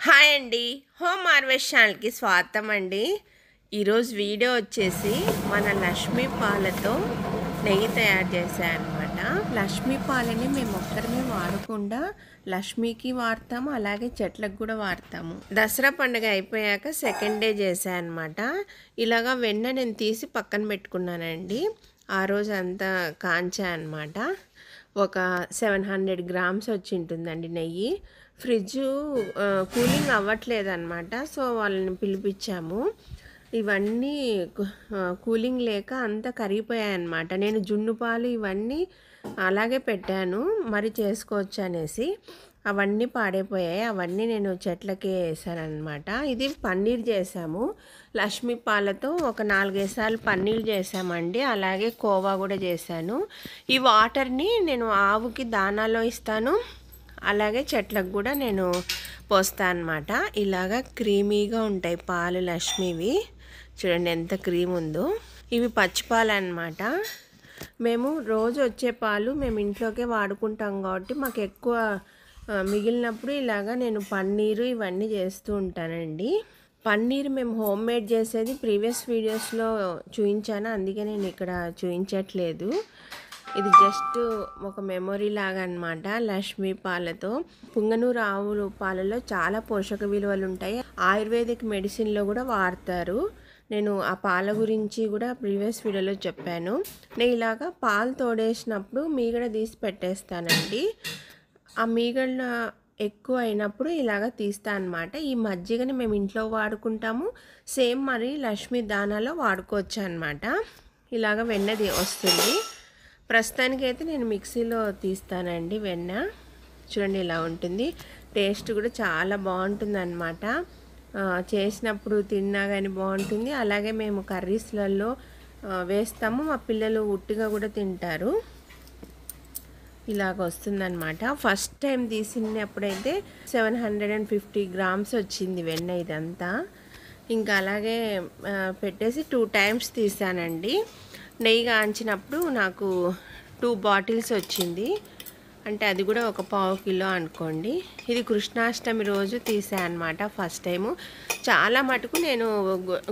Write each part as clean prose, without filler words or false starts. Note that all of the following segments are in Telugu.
హాయ్ అండి, హోమ్ హార్వెస్ట్ ఛానల్కి స్వాగతం అండి. ఈరోజు వీడియో వచ్చేసి మన లక్ష్మీ పాలతో నెయ్యి తయారు చేశానమాట. లక్ష్మీ పాలని మేము ఒక్కరిమే వాడకుండా లక్ష్మీకి వాడతాము, అలాగే చెట్లకు కూడా వాడతాము. దసరా పండుగ అయిపోయాక సెకండ్ డే చేశానమాట. ఇలాగా వెన్న నేను తీసి పక్కన పెట్టుకున్నానండి. ఆ రోజు అంతా కాంచా అనమాట. ఒక 700 గ్రామ్స్ వచ్చి ఉంటుందండి నెయ్యి. ఫ్రిడ్జ్ కూలింగ్ అవ్వట్లేదు అనమాట. సో వాళ్ళని పిలిపించాము. ఇవన్నీ కూలింగ్ లేక అంతా కరిగిపోయాయి అన్నమాట. నేను జున్ను పాలు ఇవన్నీ అలాగే పెట్టాను, మరి చేసుకోవచ్చు అనేసి. అవన్నీ పాడైపోయాయి. అవన్నీ నేను చెట్లకే వేసానమాట. ఇది పన్నీర్ చేసాము. లక్ష్మీ పాలతో ఒక 4-5 సార్లు పన్నీర్ చేసామండి. అలాగే కోవా కూడా చేశాను. ఈ వాటర్ని నేను ఆవుకి దానాలో ఇస్తాను, అలాగే చెట్లకు కూడా నేను పోస్తాను అనమాట. ఇలాగా క్రీమీగా ఉంటాయి పాలు లక్ష్మీవి. చూడండి ఎంత క్రీమ్ ఉందో. ఇవి పచ్చిపాలు అన్నమాట. మేము రోజు వచ్చే పాలు మేము ఇంట్లోకే వాడుకుంటాం కాబట్టి మాకు ఎక్కువ మిగిలినప్పుడు ఇలాగా నేను పన్నీరు ఇవన్నీ చేస్తూ ఉంటానండి. పన్నీర్ మేము హోమ్ మేడ్ చేసేది ప్రీవియస్ వీడియోస్లో చూపించాను, అందుకే నేను ఇక్కడ చూపించట్లేదు. ఇది జస్ట్ ఒక మెమొరీ లాగా అనమాట. లక్ష్మీ పాలతో పుంగనూరు ఆవులు పాలలో చాలా పోషక విలువలు ఉంటాయి. ఆయుర్వేదిక్ మెడిసిన్లో కూడా వాడతారు. నేను ఆ పాల గురించి కూడా ప్రీవియస్ వీడియోలో చెప్పాను. నేను ఇలాగా పాలు తోడేసినప్పుడు మీగడ తీసి పెట్టేస్తానండి. ఆ మీగడ ఎక్కువ అయినప్పుడు ఇలాగ తీస్తా అనమాట. ఈ మజ్జిగని మేము ఇంట్లో వాడుకుంటాము, సేమ్ మరి లక్ష్మీ దానాలో వాడుకోవచ్చు అనమాట. ఇలాగ వెన్నది వస్తుంది. ప్రస్తుతానికైతే నేను మిక్సీలో తీస్తానండి వెన్న. చూడండి ఇలా ఉంటుంది. టేస్ట్ కూడా చాలా బాగుంటుంది అనమాట. చేసినప్పుడు తిన్నా కానీ బాగుంటుంది. అలాగే మేము కర్రీస్లలో వేస్తాము, మా పిల్లలు ఉట్టిగా కూడా తింటారు. ఇలాగ వస్తుందన్నమాట. ఫస్ట్ టైం తీసినప్పుడైతే 750 గ్రామ్స్ వచ్చింది వెన్న ఇదంతా. ఇంకా అలాగే పెట్టేసి 2 టైమ్స్ తీసానండి. నెయ్యి కాంచినప్పుడు నాకు 2 బాటిల్స్ వచ్చింది, అంటే అది కూడా ఒక 1/2 కిలో అనుకోండి. ఇది కృష్ణాష్టమి రోజు తీసా అనమాట ఫస్ట్ టైము. చాలా మటుకు నేను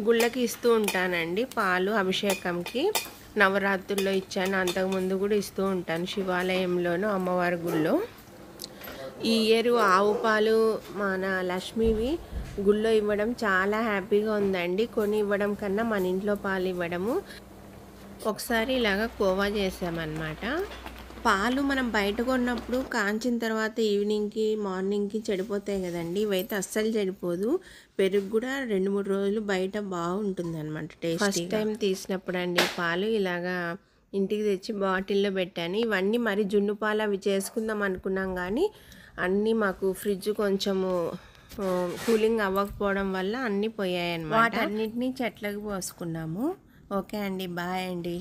గుళ్ళకి ఇస్తూ ఉంటానండి పాలు, అభిషేకంకి. నవరాత్రుల్లో ఇచ్చాను, అంతకుముందు కూడా ఇస్తూ ఉంటాను శివాలయంలోనూ, అమ్మవారి గుళ్ళో. ఈ ఇయర్ ఆవు పాలు మన లక్ష్మీవి గుళ్ళో ఇవ్వడం చాలా హ్యాపీగా ఉందండి. కొని ఇవ్వడం కన్నా మన ఇంట్లో పాలు ఇవ్వడము. ఒకసారి ఇలాగ కోవా చేసామన్నమాట. పాలు మనం బయట కొన్నప్పుడు కాంచిన తర్వాత ఈవినింగ్కి మార్నింగ్కి చెడిపోతాయి కదండి. ఇవైతే అస్సలు చెడిపోదు. పెరుగు కూడా 2-3 రోజులు బయట బాగుంటుంది అనమాట టేస్ట్. ఫస్ట్ టైం తీసినప్పుడు అండి పాలు ఇలాగా ఇంటికి తెచ్చి బాటిల్లో పెట్టాను. ఇవన్నీ మరి జున్ను పాలు అవి చేసుకుందాం అనుకున్నాం, కానీ అన్నీ మాకు ఫ్రిడ్జ్ కొంచెము కూలింగ్ అవ్వకపోవడం వల్ల అన్నీ పోయాయి అన్నమాట. వాటన్నిటినీ చెట్లకు పోసుకున్నాము. ఓకే అండి, బాయ్ అండి.